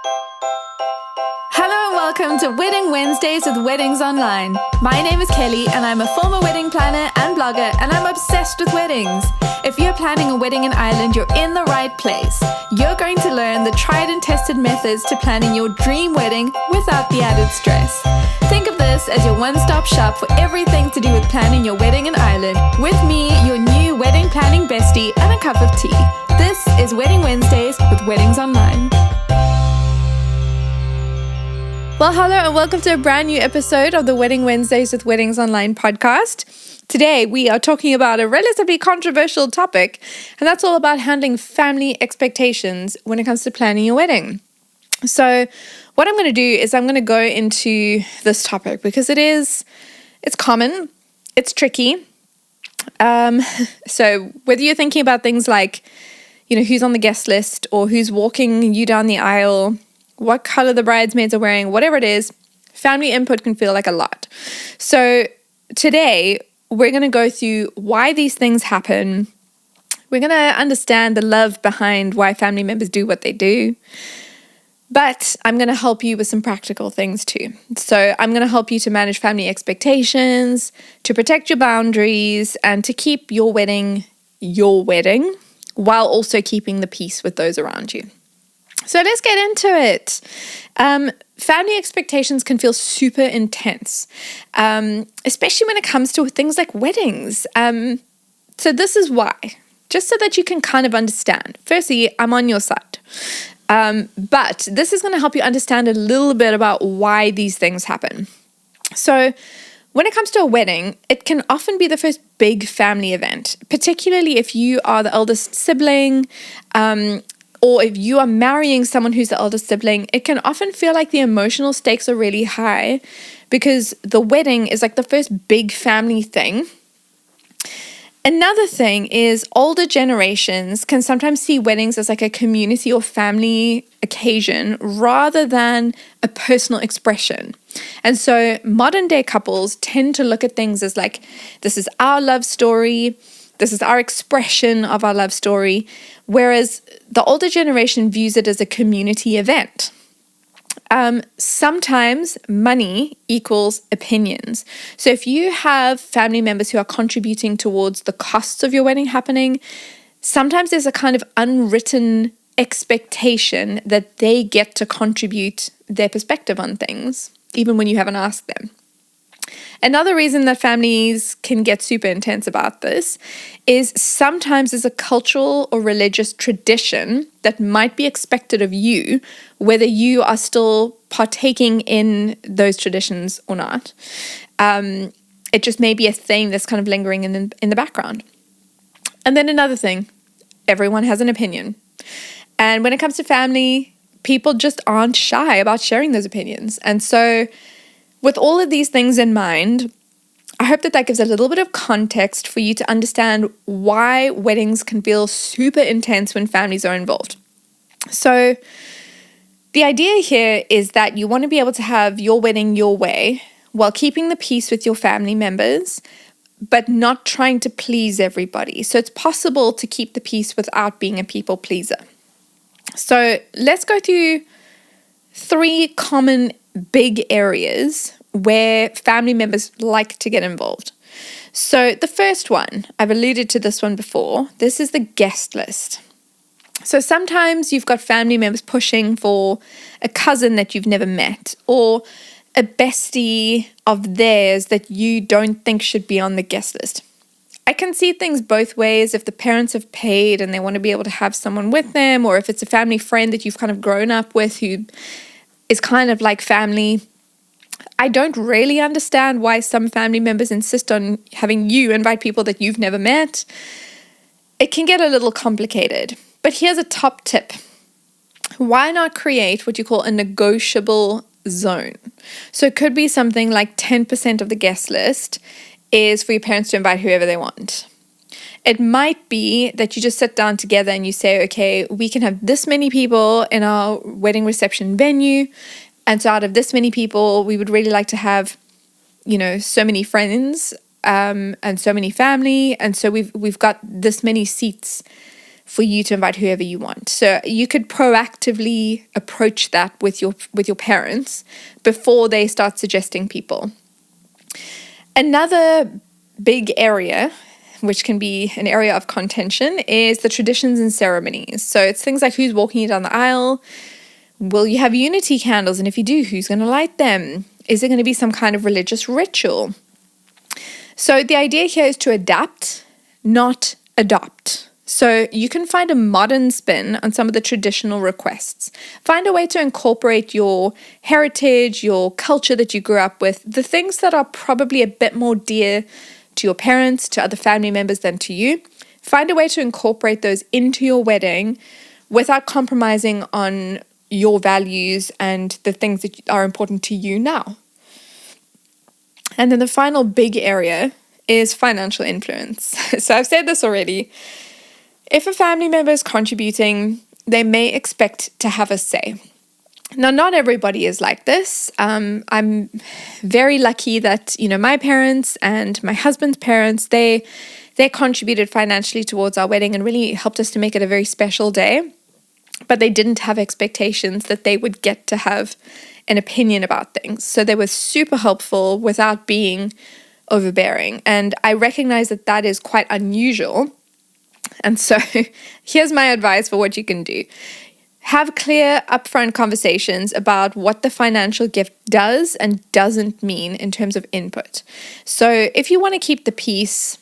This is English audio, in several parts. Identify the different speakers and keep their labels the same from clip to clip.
Speaker 1: Hello and welcome to Wedding Wednesdays with Weddings Online. My name is Kelly and I'm a former wedding planner and blogger, and I'm obsessed with weddings. If you're planning a wedding in Ireland, you're in the right place. You're going to learn the tried and tested methods to planning your dream wedding without the added stress. Think of this as your one-stop shop for everything to do with planning your wedding in Ireland, with me, your new wedding planning bestie, and a cup of tea. This is Wedding Wednesdays with Weddings Online. Well, hello and welcome to a brand new episode of the Wedding Wednesdays with Weddings Online podcast. Today, we are talking about a relatively controversial topic, and that's all about handling family expectations when it comes to planning your wedding. So what I'm going to do is I'm going to go into this topic because it's common, it's tricky. So whether you're thinking about things like, who's on the guest list or who's walking you down the aisle, what color the bridesmaids are wearing, whatever it is, family input can feel like a lot. So today, we're going to go through why these things happen. We're going to understand the love behind why family members do what they do. But I'm going to help you with some practical things too. So I'm going to help you to manage family expectations, to protect your boundaries, and to keep your wedding, while also keeping the peace with those around you. So let's get into it. Family expectations can feel super intense, especially when it comes to things like weddings. So this is why, just so that you can kind of understand. Firstly, I'm on your side. But this is going to help you understand a little bit about why these things happen. So when it comes to a wedding, it can often be the first big family event, particularly if you are the eldest sibling, or if you are marrying someone who's the eldest sibling. It can often feel like the emotional stakes are really high because the wedding is like the first big family thing. Another thing is older generations can sometimes see weddings as like a community or family occasion rather than a personal expression. And so modern day couples tend to look at things as like, this is our love story, this is our expression of our love story, whereas the older generation views it as a community event. Sometimes money equals opinions. So if you have family members who are contributing towards the costs of your wedding happening, sometimes there's a kind of unwritten expectation that they get to contribute their perspective on things, even when you haven't asked them. Another reason that families can get super intense about this is sometimes there's a cultural or religious tradition that might be expected of you, whether you are still partaking in those traditions or not. It just may be a thing that's kind of lingering in the background. And then another thing, everyone has an opinion. And when it comes to family, people just aren't shy about sharing those opinions. And so with all of these things in mind, I hope that gives a little bit of context for you to understand why weddings can feel super intense when families are involved. So the idea here is that you want to be able to have your wedding your way while keeping the peace with your family members, but not trying to please everybody. So it's possible to keep the peace without being a people pleaser. So let's go through 3 common big areas where family members like to get involved. So the first one, I've alluded to this one before, this is the guest list. So sometimes you've got family members pushing for a cousin that you've never met or a bestie of theirs that you don't think should be on the guest list. I can see things both ways. If the parents have paid and they want to be able to have someone with them, or if it's a family friend that you've kind of grown up with who is kind of like family. I don't really understand why some family members insist on having you invite people that you've never met. It can get a little complicated, but here's a top tip. Why not create what you call a negotiable zone? So it could be something like 10% of the guest list is for your parents to invite whoever they want. It might be that you just sit down together and you say, okay, we can have this many people in our wedding reception venue. And so out of this many people, we would really like to have, so many friends and so many family. And so we've got this many seats for you to invite whoever you want. So you could proactively approach that with your parents before they start suggesting people. Another big area, which can be an area of contention, is the traditions and ceremonies. So it's things like who's walking you down the aisle. Will you have unity candles? And if you do, who's going to light them? Is there going to be some kind of religious ritual? So the idea here is to adapt, not adopt. So you can find a modern spin on some of the traditional requests. Find a way to incorporate your heritage, your culture that you grew up with, the things that are probably a bit more dear to your parents, to other family members than to you. Find a way to incorporate those into your wedding without compromising on your values and the things that are important to you now. And then the final big area is financial influence. So I've said this already. If a family member is contributing, they may expect to have a say. Now, not everybody is like this. I'm very lucky that, my parents and my husband's parents, they contributed financially towards our wedding and really helped us to make it a very special day. But they didn't have expectations that they would get to have an opinion about things. So they were super helpful without being overbearing. And I recognize that that is quite unusual. And so here's my advice for what you can do. Have clear upfront conversations about what the financial gift does and doesn't mean in terms of input. So if you want to keep the peace,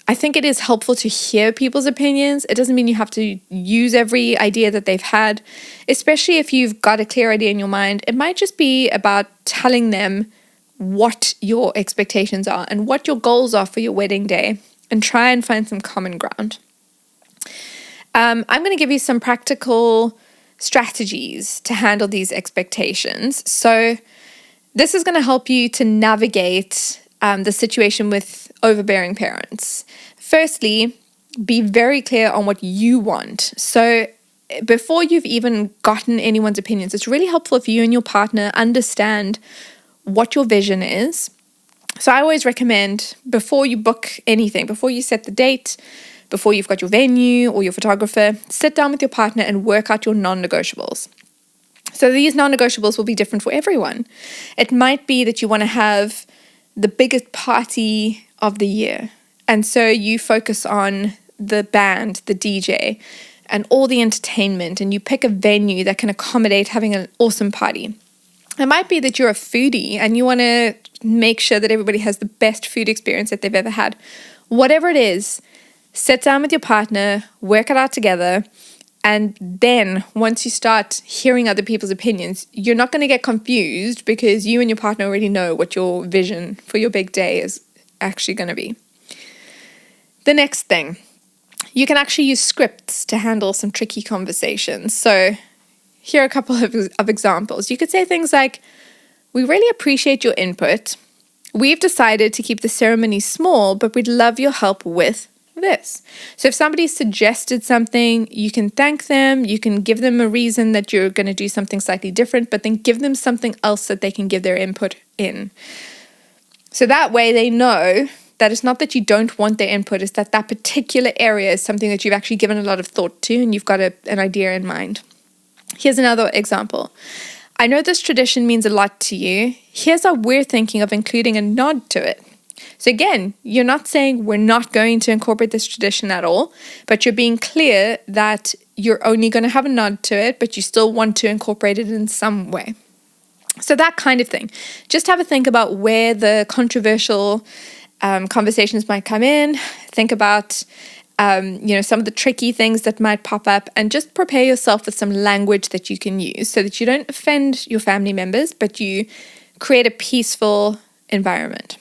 Speaker 1: I think it is helpful to hear people's opinions. It doesn't mean you have to use every idea that they've had, especially if you've got a clear idea in your mind. It might just be about telling them what your expectations are and what your goals are for your wedding day and try and find some common ground. I'm going to give you some practical strategies to handle these expectations. So this is going to help you to navigate the situation with overbearing parents. Firstly, be very clear on what you want. So before you've even gotten anyone's opinions, it's really helpful if you and your partner understand what your vision is. So I always recommend before you book anything, before you set the date, before you've got your venue or your photographer, sit down with your partner and work out your non-negotiables. So these non-negotiables will be different for everyone. It might be that you want to have the biggest party of the year. And so you focus on the band, the DJ, and all the entertainment, and you pick a venue that can accommodate having an awesome party. It might be that you're a foodie and you want to make sure that everybody has the best food experience that they've ever had. Whatever it is, sit down with your partner, work it out together, and then once you start hearing other people's opinions, you're not going to get confused because you and your partner already know what your vision for your big day is actually going to be. The next thing, you can actually use scripts to handle some tricky conversations. So here are a couple of examples. You could say things like, "We really appreciate your input. We've decided to keep the ceremony small, but we'd love your help with this." So if somebody suggested something, you can thank them, you can give them a reason that you're going to do something slightly different, but then give them something else that they can give their input in. So that way they know that it's not that you don't want their input, it's that that particular area is something that you've actually given a lot of thought to and you've got an idea in mind. Here's another example. "I know this tradition means a lot to you. Here's how we're thinking of including a nod to it." So again, you're not saying we're not going to incorporate this tradition at all, but you're being clear that you're only going to have a nod to it, but you still want to incorporate it in some way. So that kind of thing. Just have a think about where the controversial conversations might come in. Think about some of the tricky things that might pop up, and just prepare yourself with some language that you can use so that you don't offend your family members, but you create a peaceful environment.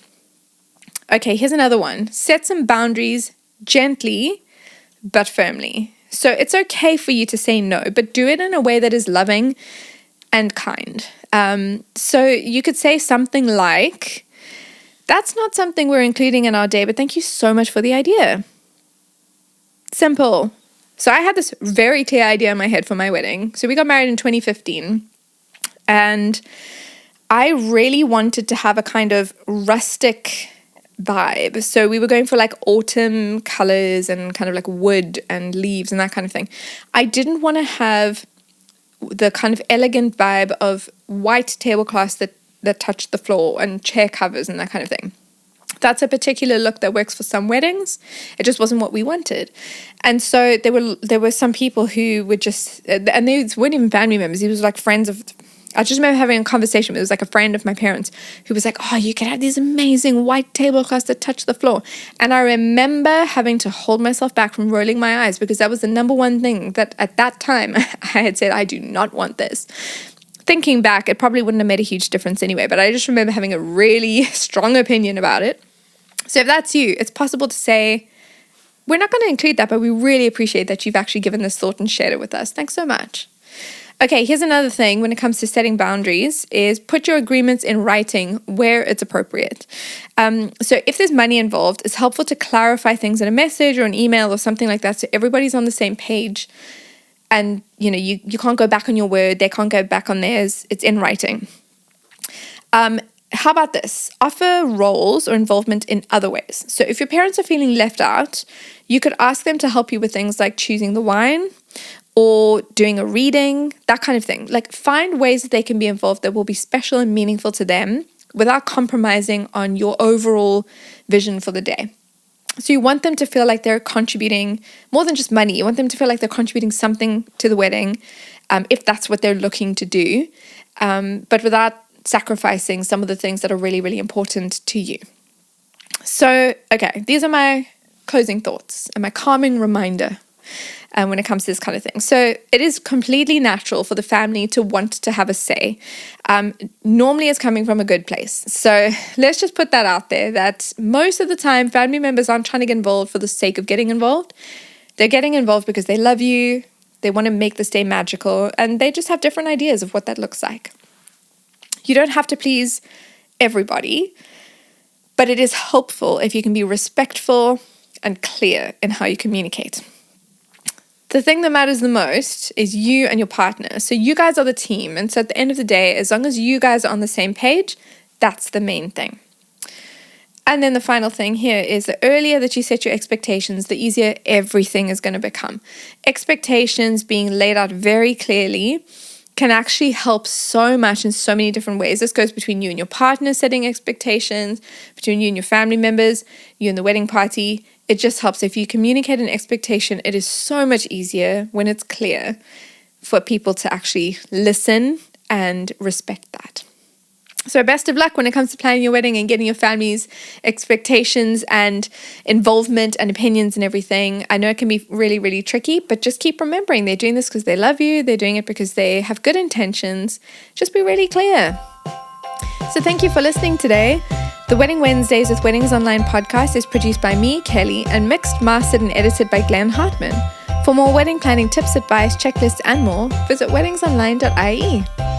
Speaker 1: Okay, here's another one. Set some boundaries gently but firmly. So it's okay for you to say no, but do it in a way that is loving and kind. So you could say something like, "That's not something we're including in our day, but thank you so much for the idea." Simple. So I had this very clear idea in my head for my wedding. So we got married in 2015, and I really wanted to have a kind of rustic vibe. So we were going for like autumn colors and kind of like wood and leaves and that kind of thing. I didn't want to have the kind of elegant vibe of white tablecloths that touch the floor and chair covers and that kind of thing. That's a particular look that works for some weddings. It just wasn't what we wanted. And so there were some people who would just, and they weren't even family members. He was like friends of, I just remember having a conversation. It was like a friend of my parents who was like, oh, you can have these amazing white tablecloths that touch the floor. And I remember having to hold myself back from rolling my eyes because that was the number one thing that at that time I had said, I do not want this. Thinking back, it probably wouldn't have made a huge difference anyway, but I just remember having a really strong opinion about it. So if that's you, it's possible to say, we're not going to include that, but we really appreciate that you've actually given this thought and shared it with us. Thanks so much. Okay, here's another thing when it comes to setting boundaries is put your agreements in writing where it's appropriate. So if there's money involved, it's helpful to clarify things in a message or an email or something like that so everybody's on the same page. And, you can't go back on your word. They can't go back on theirs. It's in writing. How about this? Offer roles or involvement in other ways. So if your parents are feeling left out, you could ask them to help you with things like choosing the wine or doing a reading, that kind of thing. Like find ways that they can be involved that will be special and meaningful to them without compromising on your overall vision for the day. So you want them to feel like they're contributing more than just money. You want them to feel like they're contributing something to the wedding, if that's what they're looking to do, but without sacrificing some of the things that are really, really important to you. So, okay, these are my closing thoughts and my calming reminder when it comes to this kind of thing. So it is completely natural for the family to want to have a say. Normally it's coming from a good place. So let's just put that out there, that most of the time family members aren't trying to get involved for the sake of getting involved. They're getting involved because they love you, they want to make this day magical, and they just have different ideas of what that looks like. You don't have to please everybody, but it is helpful if you can be respectful and clear in how you communicate. The thing that matters the most is you and your partner. So you guys are the team. And so at the end of the day, as long as you guys are on the same page, that's the main thing. And then the final thing here is the earlier that you set your expectations, the easier everything is going to become. Expectations being laid out very clearly can actually help so much in so many different ways. This goes between you and your partner setting expectations, between you and your family members, you and the wedding party. It just helps. If you communicate an expectation, it is so much easier when it's clear for people to actually listen and respect that. So best of luck when it comes to planning your wedding and getting your family's expectations and involvement and opinions and everything. I know it can be really, really tricky, but just keep remembering they're doing this because they love you. They're doing it because they have good intentions. Just be really clear. So thank you for listening today. The Wedding Wednesdays with Weddings Online podcast is produced by me, Kelly, and mixed, mastered, and edited by Glenn Hartman. For more wedding planning tips, advice, checklists, and more, visit weddingsonline.ie.